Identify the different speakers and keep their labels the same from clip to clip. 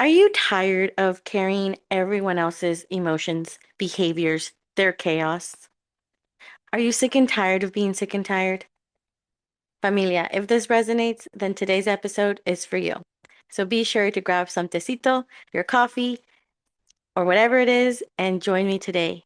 Speaker 1: Are you tired of carrying everyone else's emotions, behaviors, their chaos? Are you sick and tired of being sick and tired? Familia, if this resonates, then today's episode is for you. So be sure to grab some tecito, your coffee, or whatever it is, and join me today.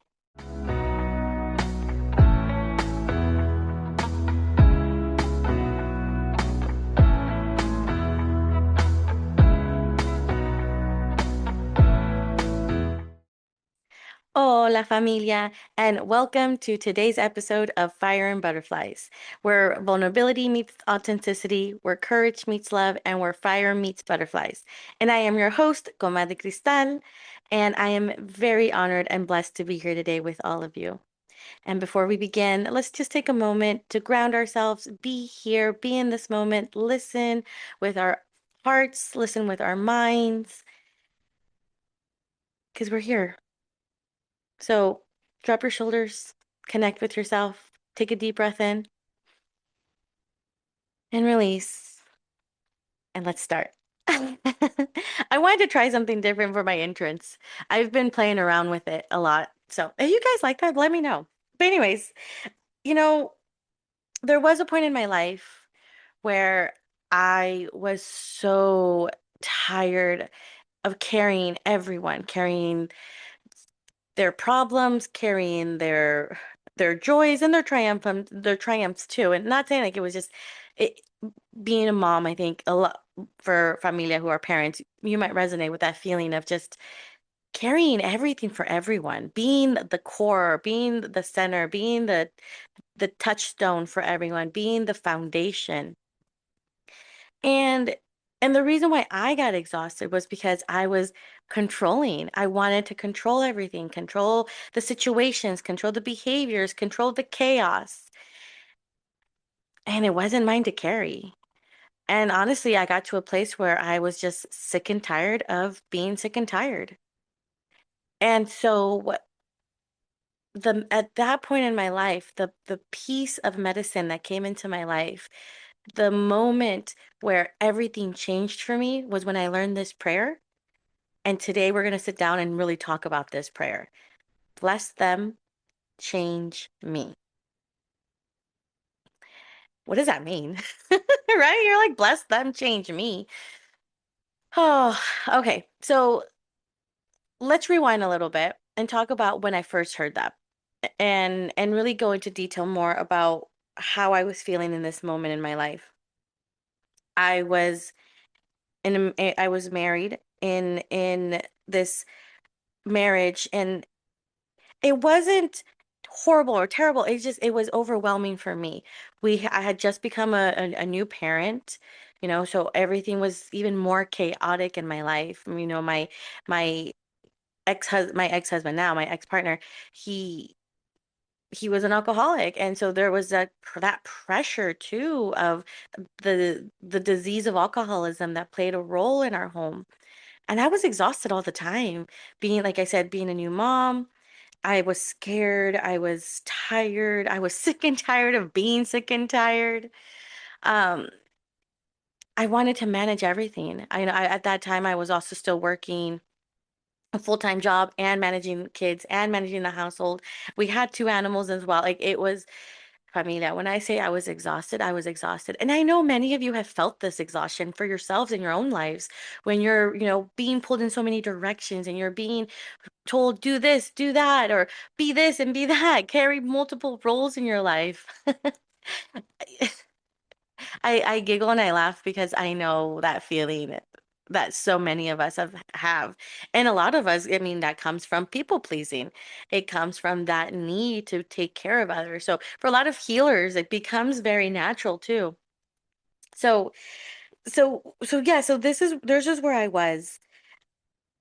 Speaker 1: Hola, familia, and welcome to today's episode of Fire and Butterflies, where vulnerability meets authenticity, where courage meets love, and where fire meets butterflies. And I am your host, Comadre Cristal, and I am very honored and blessed to be here today with all of you. And before we begin, let's just take a moment to ground ourselves, be here, be in this moment, listen with our hearts, listen with our minds, because we're here. So drop your shoulders, connect with yourself, take a deep breath in and release. And let's start. I wanted to try something different for my entrance. I've been playing around with it a lot. So if you guys like that, let me know. But anyways, you know, there was a point in my life where I was so tired of carrying everyone, carrying their problems, carrying their joys and their triumphs too. And not saying like it was just it being a mom, I think a lot for familia who are parents, you might resonate with that feeling of just carrying everything for everyone, being the core, being the center, being the touchstone for everyone, being the foundation. And and the reason why I got exhausted was because I was controlling. I wanted to control everything, control the situations, control the behaviors, control the chaos. And it wasn't mine to carry. And honestly, I got to a place where I was just sick and tired of being sick and tired. And so what the at that point in my life, the piece of medicine that came into my life, the moment where everything changed for me was when I learned this prayer. And today we're going to sit down and really talk about this prayer. Bless them, change me. What does that mean? Right? You're like, bless them, change me. Oh, okay. So let's rewind a little bit and talk about when I first heard that and really go into detail more about how I was feeling in this moment in my life. I was I was married in this marriage, and it wasn't horrible or terrible. It was overwhelming for me. I had just become a new parent, so everything was even more chaotic in my life. My my ex-husband now, my ex-partner, he he was an alcoholic, and so there was that pressure too of the disease of alcoholism that played a role in our home. And I was exhausted all the time, being, like I said, being a new mom. I was scared. I was tired. I was sick and tired of being sick and tired. Um, I wanted to manage everything. At that time I was also still working a full-time job and managing kids and managing the household. We had two animals as well. Like it was, familia, when I say I was exhausted, I was exhausted. And I know many of you have felt this exhaustion for yourselves in your own lives when you're, being pulled in so many directions and you're being told do this, do that, or be this and be that, carry multiple roles in your life. I giggle and I laugh because I know that feeling that so many of us have. And a lot of us, I mean, that comes from people pleasing. It comes from that need to take care of others. So for a lot of healers, it becomes very natural too. So so yeah, so there's just where I was.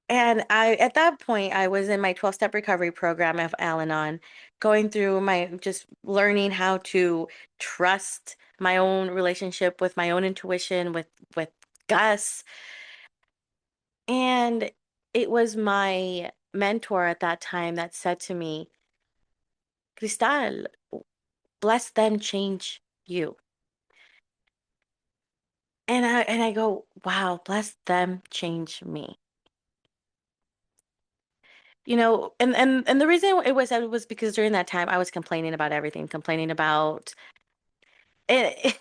Speaker 1: And at that point, I was in my 12-step recovery program of Al-Anon, going through my just learning how to trust my own relationship with my own intuition, with Gus. And it was my mentor at that time that said to me, Cristal, bless them, change you. And I go, wow, bless them, change me. And the reason it was because during that time I was complaining about everything, complaining about it.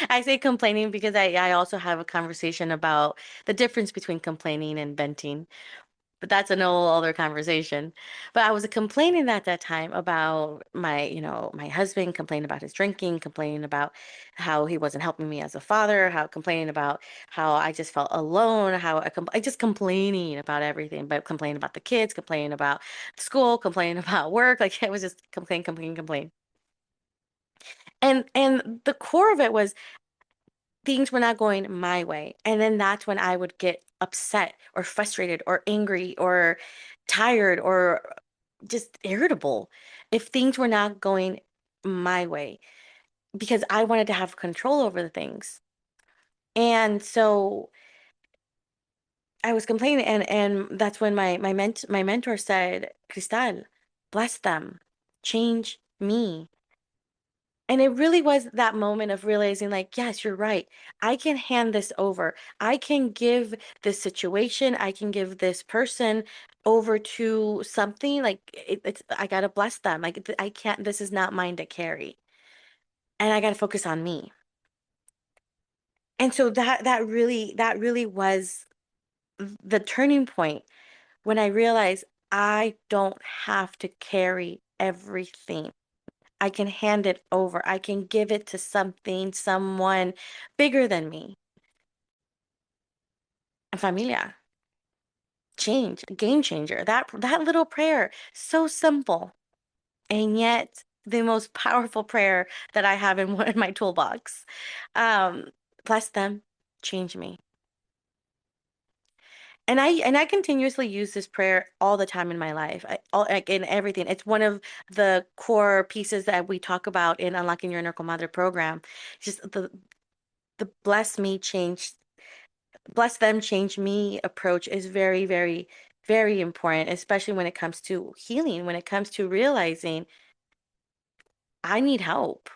Speaker 1: I say complaining because I also have a conversation about the difference between complaining and venting. But that's a whole other conversation. But I was complaining at that time about my husband, complaining about his drinking, complaining about how he wasn't helping me as a father, how complaining about how I just felt alone, how I just complaining about everything, but complaining about the kids, complaining about school, complaining about work. Like it was just complain, complain, complain. And the core of it was things were not going my way. And then that's when I would get upset or frustrated or angry or tired or just irritable if things were not going my way because I wanted to have control over the things. And so I was complaining and that's when my mentor said, Cristal, bless them, change me. And it really was that moment of realizing, like, yes, you're right. I can hand this over. I can give this situation, I can give this person over to something like I gotta bless them. Like I can't, this is not mine to carry. And I gotta focus on me. And so that really was the turning point when I realized I don't have to carry everything. I can hand it over. I can give it to something, someone bigger than me. Familia, change, game changer. That little prayer, so simple, and yet the most powerful prayer that I have in my toolbox. Um, Bless them, change me. And I continuously use this prayer all the time in my life. Like in everything. It's one of the core pieces that we talk about in Unlocking Your Inner Comadre program. Just the bless them, change me approach is very, very, very important, especially when it comes to healing, when it comes to realizing I need help.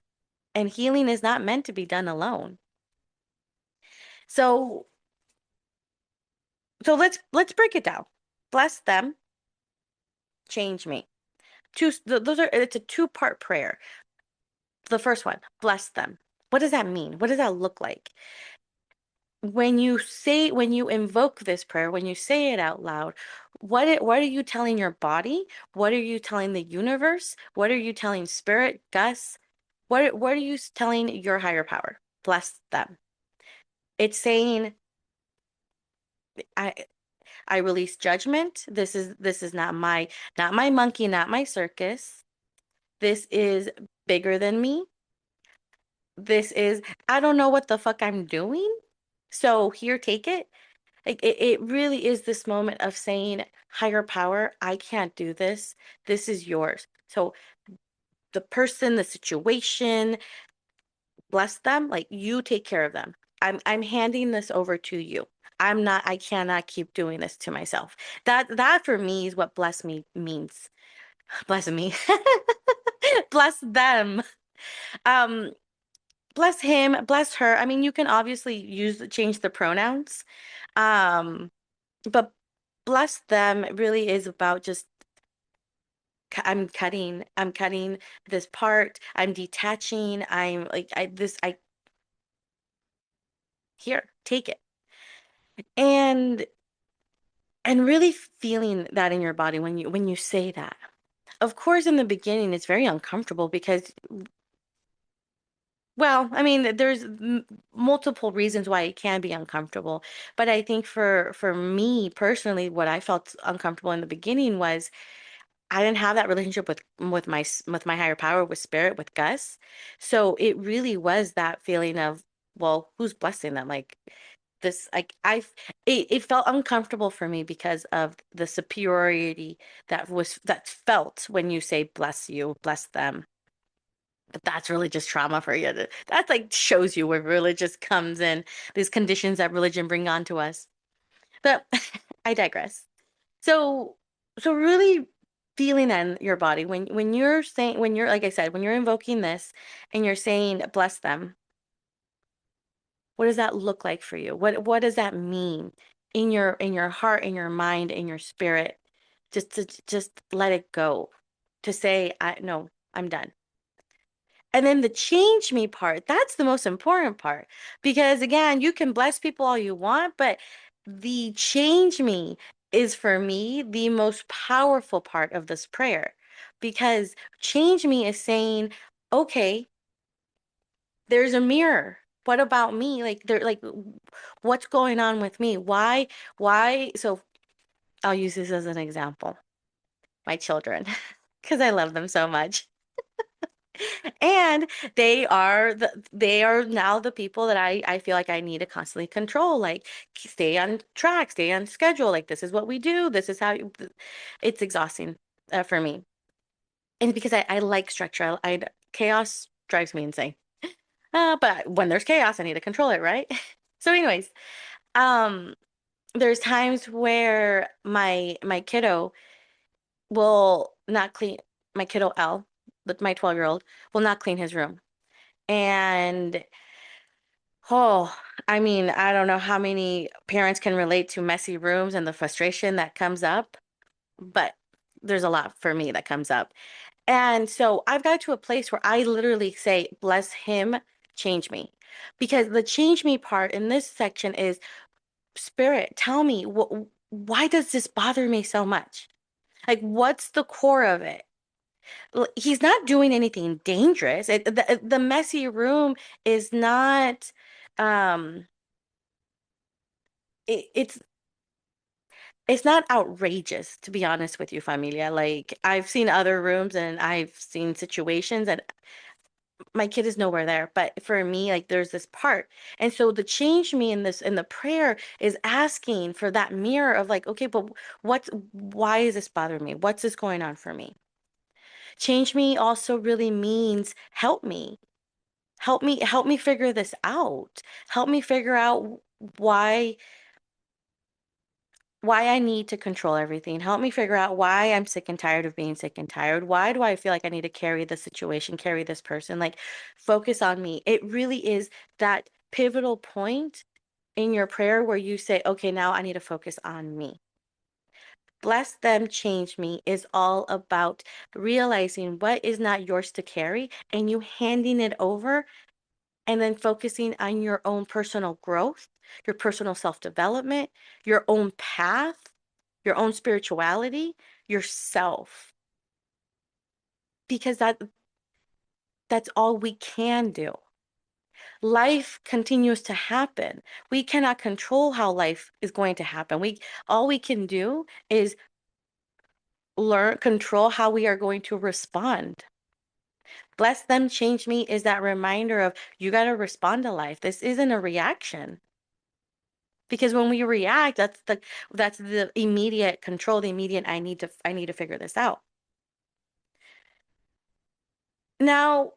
Speaker 1: And healing is not meant to be done alone. So let's break it down. Bless them, change me. Those are it's a two-part prayer. The first one, bless them. What does that mean? What does that look like? When you invoke this prayer, when you say it out loud, what are you telling your body? What are you telling the universe? What are you telling spirit, Gus? What are you telling your higher power? Bless them. It's saying I I release judgment. This is not my monkey, not my circus. This is bigger than me. This is I don't know what the fuck I'm doing. So here, take it. Like it really is this moment of saying, higher power, I can't do this. This is yours. So the person, the situation, bless them, like you take care of them. I'm handing this over to you. I cannot keep doing this to myself. That for me is what bless me means. Bless me. Bless them. Um, Bless him, bless her. I mean, you can obviously change the pronouns. Um, but bless them really is about just I'm cutting this part. I'm detaching. I'm like I here, take it. And and really feeling that in your body when you say that. Of course, in the beginning, it's very uncomfortable because, well, I mean, there's m multiple reasons why it can be uncomfortable. But I think for me personally, what I felt uncomfortable in the beginning was I didn't have that relationship with my higher power, with spirit, with Gus. So it really was that feeling of, well, who's blessing them? Like this, like it felt uncomfortable for me because of the superiority that's felt when you say bless you, bless them. But that's really just trauma for you. That's like shows you where religion comes in, these conditions that religion bring on to us. But I digress. So, so really feeling that in your body when you're saying when you're like I said, when you're invoking this and you're saying bless them, what does that look like for you? What does that mean in your heart, in your mind, in your spirit? Just let it go. To say, I no, I'm done. And then the change me part, that's the most important part. Because again, you can bless people all you want, but the change me is for me the most powerful part of this prayer. Because change me is saying, okay, there's a mirror. What about me? What's going on with me? So I'll use this as an example. My children, because I love them so much. And they are now the people that I feel like I need to constantly control, like stay on track, stay on schedule. Like this is what we do. This is it's exhausting for me. And because I like structure, chaos drives me insane. But when there's chaos, I need to control it, right? So, anyways, um, there's times where my kiddo will not clean my kiddo L, my 12-year-old, will not clean his room. And oh, I mean, I don't know how many parents can relate to messy rooms and the frustration that comes up, but there's a lot for me that comes up. And so I've got to a place where I literally say, bless him, change me. Because the change me part in this section is spirit, tell me, why does this bother me so much? Like, what's the core of it? He's not doing anything dangerous. The messy room is not, um, it's not outrageous, to be honest with you, familia. Like I've seen other rooms and I've seen situations and my kid is nowhere there. But for me, like there's this part. And so the change me in this in the prayer is asking for that mirror of like, okay, but why is this bothering me? What's this going on for me? Change me also really means help me. Help me figure this out. Help me figure out why why I need to control everything. Help me figure out why I'm sick and tired of being sick and tired. Why do I feel like I need to carry this situation, carry this person? Like, focus on me. It really is that pivotal point in your prayer where you say, okay, now I need to focus on me. Bless them, change me is all about realizing what is not yours to carry and you handing it over and then focusing on your own personal growth, your personal self-development, your own path, your own spirituality, yourself. Because that's all we can do. Life continues to happen. We cannot control how life is going to happen. We all we can do is control how we are going to respond. Bless them, change me is that reminder of you got to respond to life. This isn't a reaction. Because when we react, that's the immediate control, the immediate I need to figure this out. Now,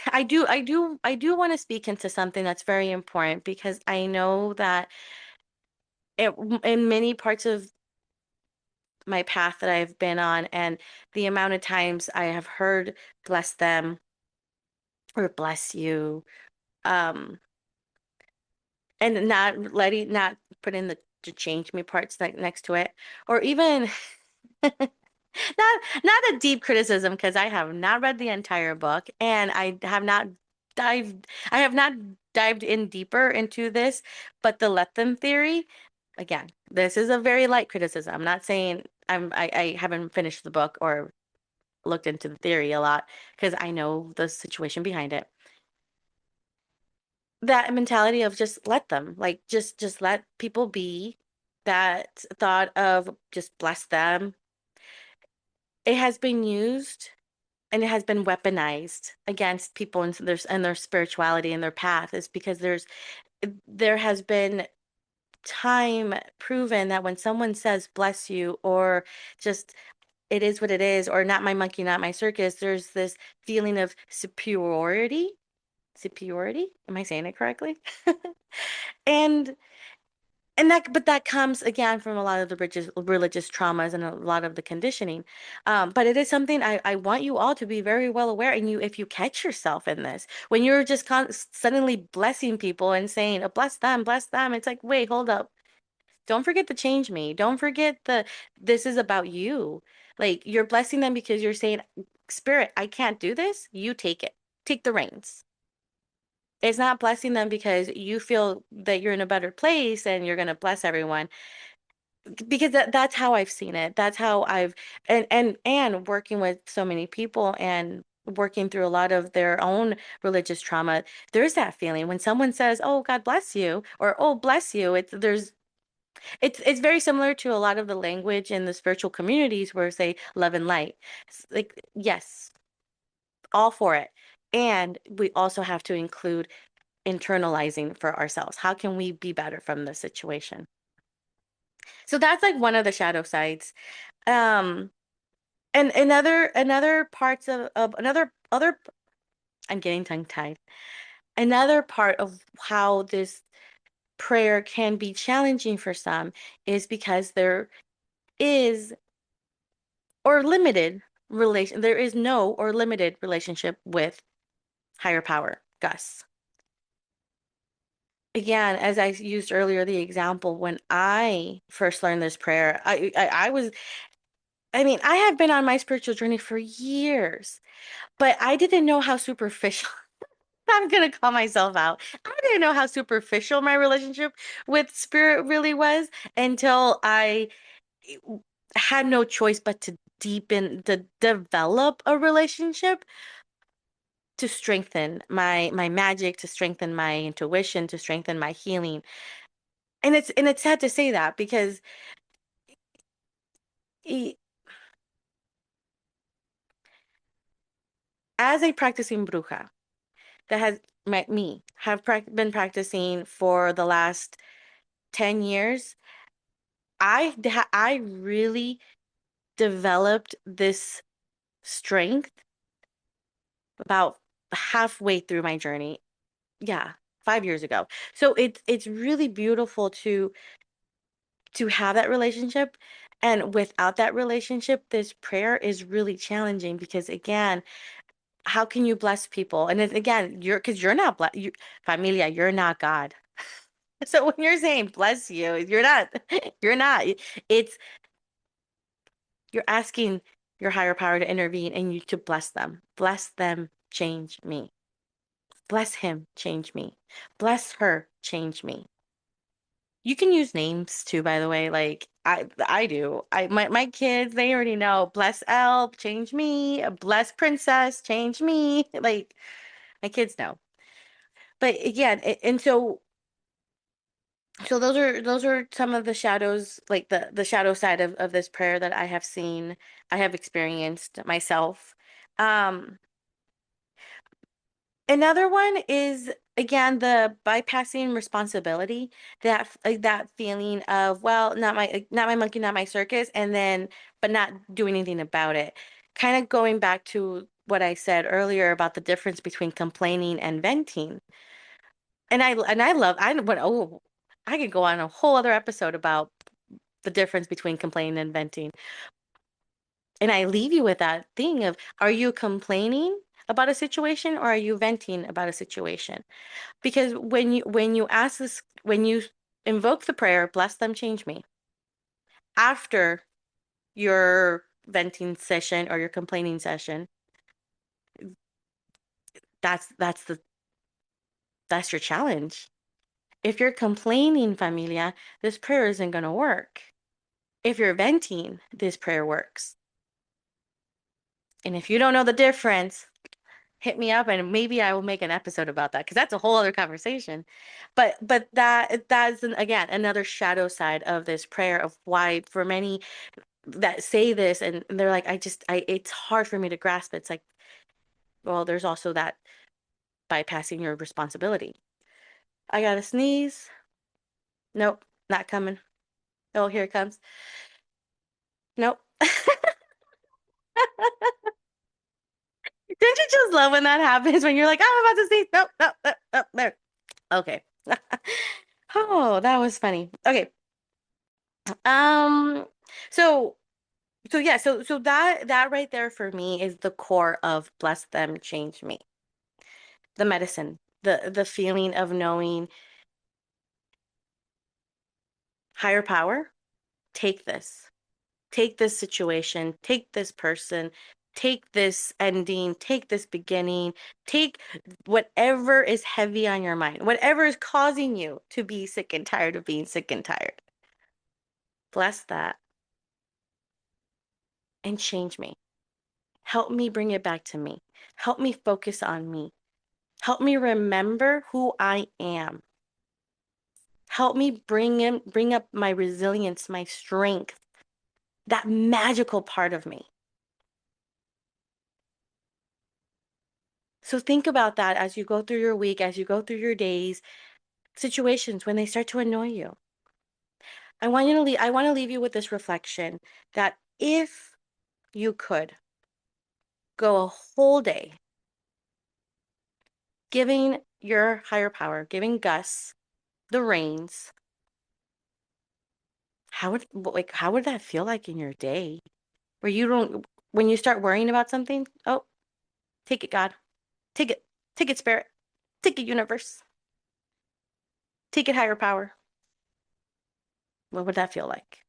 Speaker 1: I do want to speak into something that's very important because I know that it, in many parts of my path that I've been on and the amount of times I have heard bless them or bless you, um, and not put in the to change me parts next to it, or even not a deep criticism because I have not read the entire book and I have not dived in deeper into this, but the let them theory, again, this is a very light criticism. I'm not saying I haven't finished the book or looked into the theory a lot because I know the situation behind it. That mentality of just let them, like just let people be, that thought of just bless them. It has been used and it has been weaponized against people and their spirituality and their path is because there has been time proven that when someone says bless you or just it is what it is or not my monkey not my circus, there's this feeling of superiority, am I saying it correctly? and but that comes again from a lot of the religious traumas and a lot of the conditioning. But it is something I want you all to be very well aware. And if you catch yourself in this, when you're just suddenly blessing people and saying, bless them, it's like, wait, hold up. Don't forget to change me. Don't forget this is about you. Like you're blessing them because you're saying, Spirit, I can't do this. You take it. Take the reins. It's not blessing them because you feel that you're in a better place and you're going to bless everyone. Because that's how I've seen it. That's how I've and working with so many people and working through a lot of their own religious trauma, there's that feeling when someone says, "Oh, God bless you," or "Oh, bless you." It's very similar to a lot of the language in the spiritual communities where say love and light. It's like yes, all for it. And we also have to include internalizing for ourselves. How can we be better from the situation? So that's like one of the shadow sides. Um, and another parts of another other I'm getting tongue-tied. Another part of how this prayer can be challenging for some is because is or limited there is no or limited relationship with higher power, Gus. Again, as I used earlier, the example when I first learned this prayer, I mean, I have been on my spiritual journey for years, but I didn't know how superficial, I'm gonna call myself out. I didn't know how superficial my relationship with spirit really was until I had no choice but to develop a relationship to strengthen my magic, to strengthen my intuition, to strengthen my healing. And it's sad to say that because e- as a practicing bruja that has met me, have been practicing for the last 10 years, I really developed this strength about halfway through my journey. Yeah, 5 years ago. So it's really beautiful to have that relationship. And without that relationship, this prayer is really challenging because again, how can you bless people? And then again, because you're not familia, you're not God. So when you're saying bless you, you're not, you're not. It's you're asking your higher power to intervene and you to bless them. Bless them, change me. Bless him, change me. Bless her, change me. You can use names too, by the way. Like I do. My kids, they already know. Bless Elle, change me. Bless Princess, change me. Like my kids know. But again, and so those are some of the shadows, like the shadow side of this prayer that I have seen, I have experienced myself. Um, Another one is again the bypassing responsibility, that feeling of, well, not my monkey, not my circus, and then but not doing anything about it. Kind of going back to what I said earlier about the difference between complaining and venting. And I love I would oh I could go on a whole other episode about the difference between complaining and venting. And I leave you with that thing of, are you complaining about a situation or are you venting about a situation? Because when you ask this, when you invoke the prayer, bless them, change me, after your venting session or your complaining session, that's that's your challenge. If you're complaining, familia, this prayer isn't going to work. If you're venting, this prayer works. And if you don't know the difference, hit me up and maybe I will make an episode about that because that's a whole other conversation. But that's again another shadow side of this prayer of why for many that say this and they're like, I it's hard for me to grasp it. It's like, well, there's also that bypassing your responsibility. I gotta sneeze. Nope, not coming. Oh, here it comes. Nope. Don't you just love when that happens when you're like, I'm about to sneeze. Nope, nope, nope, nope, there. Okay. Oh, that was funny. Okay. Um, so yeah, so that right there for me is the core of bless them, change me. The medicine, the feeling of knowing higher power, take this. Take this situation, take this person, take this ending, take this beginning, take whatever is heavy on your mind, whatever is causing you to be sick and tired of being sick and tired. Bless that and change me. Help me bring it back to me. Help me focus on me. Help me remember who I am. Help me bring up my resilience, my strength, that magical part of me. So think about that as you go through your week, as you go through your days, situations when they start to annoy you. I want to leave you with this reflection that if you could go a whole day giving your higher power, giving Gus the reins, how would that feel like in your day? Where you don't when you start worrying about something, oh, take it, God. Take it. Take it, Spirit. Take it, universe. Take it, higher power. What would that feel like?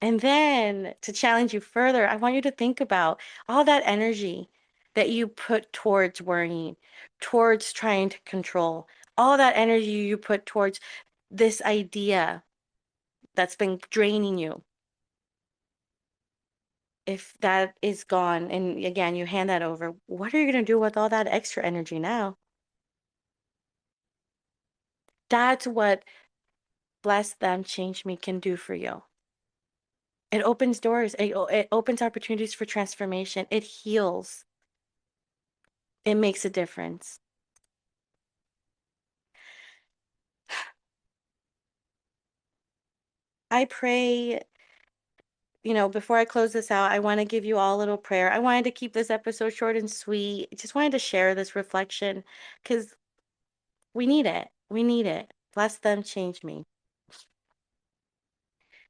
Speaker 1: And then to challenge you further, I want you to think about all that energy that you put towards worrying, towards trying to control, all that energy you put towards this idea that's been draining you. If that is gone, and again, you hand that over, what are you going to do with all that extra energy now? That's what Bless Them, Change Me can do for you. It opens doors, it opens opportunities for transformation, it heals, it makes a difference. I pray, before I close this out, I want to give you all a little prayer. I wanted to keep this episode short and sweet. I just wanted to share this reflection because we need it. We need it. Bless them, change me.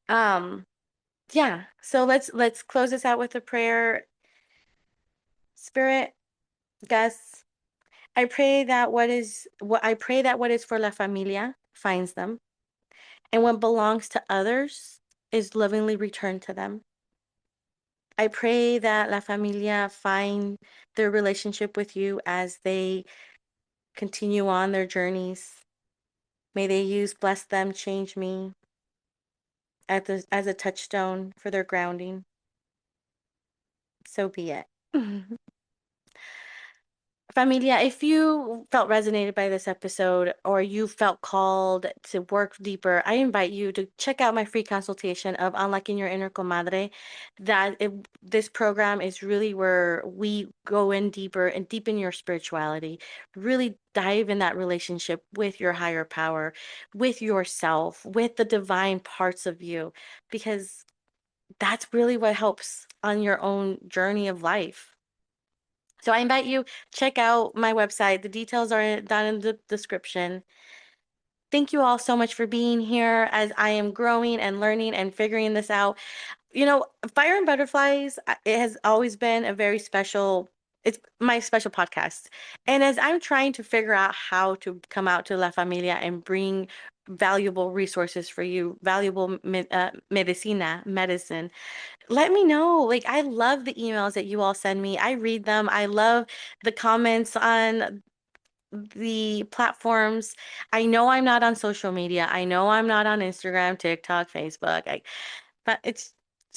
Speaker 1: Um, yeah. So let's close this out with a prayer. Spirit, Gus, I pray that what is for La Familia finds them, and what belongs to others is lovingly returned to them. I pray that La Familia find their relationship with you as they continue on their journeys. May they use Bless Them, Change Me as a touchstone for their grounding. So be it. Familia, if you felt resonated by this episode or you felt called to work deeper, I invite you to check out my free consultation of Unlocking Your Inner Comadre. This program is really where we go in deeper and deepen your spirituality, really dive in that relationship with your higher power, with yourself, with the divine parts of you, because that's really what helps on your own journey of life. So I invite you, check out my website. The details are down in the description. Thank you all so much for being here as I am growing and learning and figuring this out. Fire and Butterflies, it has always been it's my special podcast. And as I'm trying to figure out how to come out to La Familia and bring valuable resources for you, valuable medicine, let me know. Like, I love the emails that you all send me. I read them. I love the comments on the platforms. I know I'm not on social media. I know I'm not on Instagram, TikTok, Facebook. But it's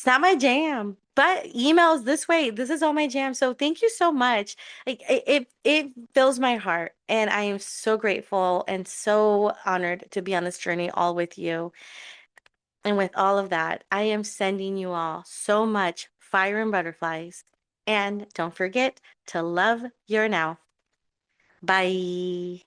Speaker 1: not my jam. But emails this way, this is all my jam. So thank you so much. Like it fills my heart, and I am so grateful and so honored to be on this journey all with you. And with all of that, I am sending you all so much fire and butterflies. And don't forget to love your now. Bye.